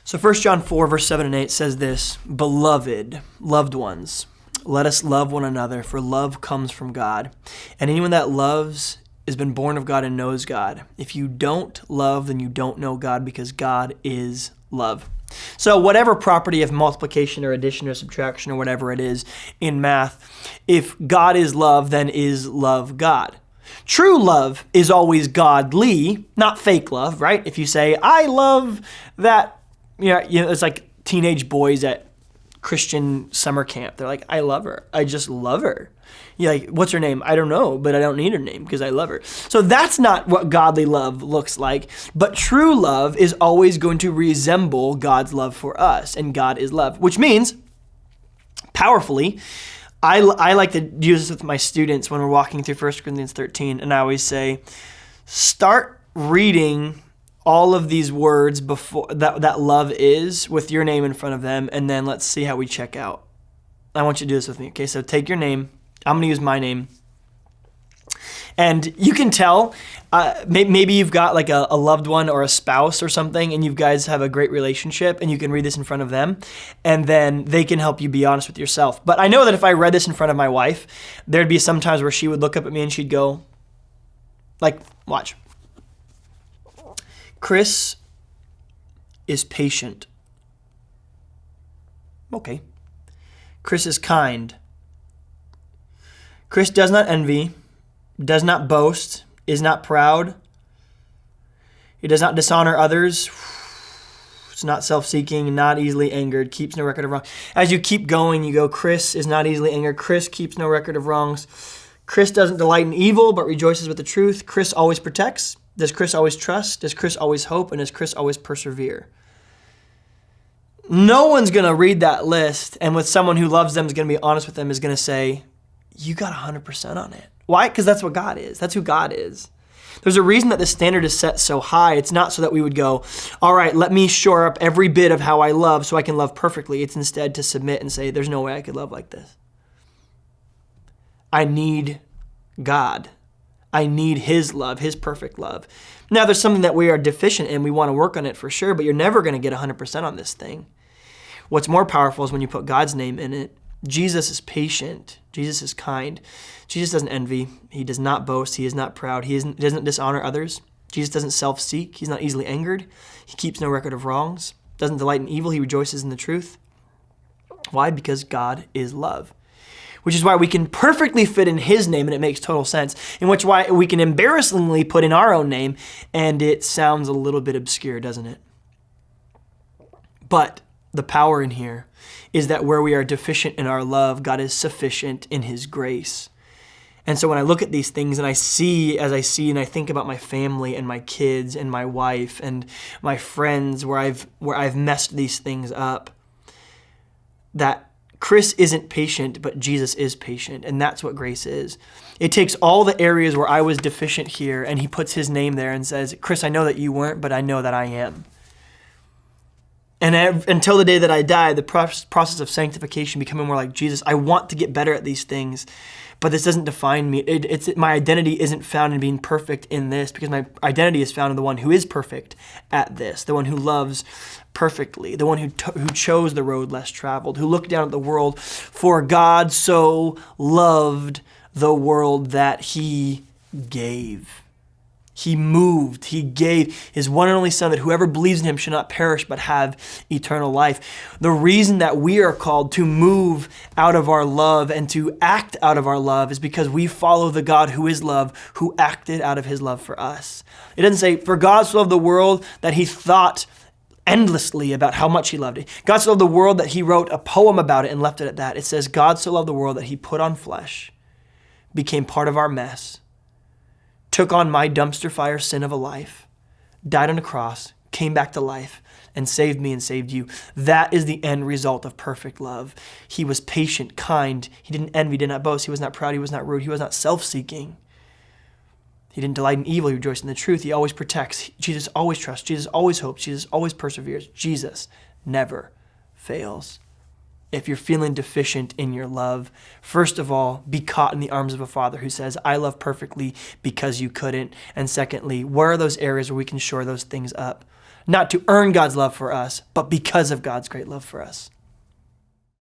So 1 John 4, verse 7 and 8 says this, "Beloved, loved ones, let us love one another, for love comes from God. And anyone that loves has been born of God and knows God. If you don't love, then you don't know God, because God is love." So whatever property of multiplication or addition or subtraction or whatever it is in math, if God is love, then is love God. True love is always godly, not fake love, right? If you say, I love that, it's like teenage boys at Christian summer camp. They're like, I love her. I just love her. You're like, what's her name? I don't know, but I don't need her name because I love her. So that's not what godly love looks like. But true love is always going to resemble God's love for us, and God is love, which means, powerfully, I like to use this with my students when we're walking through 1 Corinthians 13, and I always say, start reading all of these words before that love is with your name in front of them, and then let's see how we check out. I want you to do this with me, okay? So take your name. I'm going to use my name. And you can tell, maybe you've got like a loved one or a spouse or something, and you guys have a great relationship, and you can read this in front of them, and then they can help you be honest with yourself. But I know that if I read this in front of my wife, there'd be some times where she would look up at me and she'd go, like, watch. Chris is patient. Okay. Chris is kind. Chris does not envy, does not boast, is not proud. He does not dishonor others. Is not self-seeking, not easily angered, keeps no record of wrong. As you keep going, you go, Chris is not easily angered. Chris keeps no record of wrongs. Chris doesn't delight in evil, but rejoices with the truth. Chris always protects. Does Chris always trust? Does Chris always hope? And does Chris always persevere? No one's going to read that list, and with someone who loves them, is going to be honest with them, is going to say, you got 100% on it. Why? Because that's what God is. That's who God is. There's a reason that the standard is set so high. It's not so that we would go, all right, let me shore up every bit of how I love so I can love perfectly. It's instead to submit and say, there's no way I could love like this. I need God. I need His love, His perfect love. Now, there's something that we are deficient in. We want to work on it for sure, but you're never going to get 100% on this thing. What's more powerful is when you put God's name in it. Jesus is patient. Jesus is kind. Jesus doesn't envy. He does not boast. He is not proud. He doesn't dishonor others. Jesus doesn't self-seek. He's not easily angered. He keeps no record of wrongs. Doesn't delight in evil. He rejoices in the truth. Why? Because God is love. Which is why we can perfectly fit in His name, and it makes total sense. In which why we can embarrassingly put in our own name, and it sounds a little bit obscure, doesn't it? But the power in here is that where we are deficient in our love, God is sufficient in His grace. And so when I look at these things and I see and I think about my family and my kids and my wife and my friends where I've messed these things up, that Chris isn't patient, but Jesus is patient, and that's what grace is. It takes all the areas where I was deficient here, and He puts His name there and says, Chris, I know that you weren't, but I know that I am. And until the day that I die, the process of sanctification, becoming more like Jesus, I want to get better at these things, but this doesn't define me. My identity isn't found in being perfect in this, because my identity is found in the one who is perfect at this, the one who loves perfectly, the one who chose the road less traveled, who looked down at the world. For God so loved the world that He gave. He moved. He gave His one and only Son, that whoever believes in Him should not perish but have eternal life. The reason that we are called to move out of our love and to act out of our love is because we follow the God who is love, who acted out of His love for us. It doesn't say, for God so loved the world that He thought endlessly about how much He loved it. God so loved the world that He wrote a poem about it and left it at that. It says, God so loved the world that He put on flesh, became part of our mess, took on my dumpster fire sin of a life, died on a cross, came back to life, and saved me and saved you. That is the end result of perfect love. He was patient, kind. He didn't envy, did not boast. He was not proud. He was not rude. He was not self-seeking. He didn't delight in evil. He rejoiced in the truth. He always protects. Jesus always trusts. Jesus always hopes. Jesus always perseveres. Jesus never fails. if you're feeling deficient in your love, first of all, be caught in the arms of a Father who says, I love perfectly because you couldn't. And secondly, where are those areas where we can shore those things up? Not to earn God's love for us, but because of God's great love for us.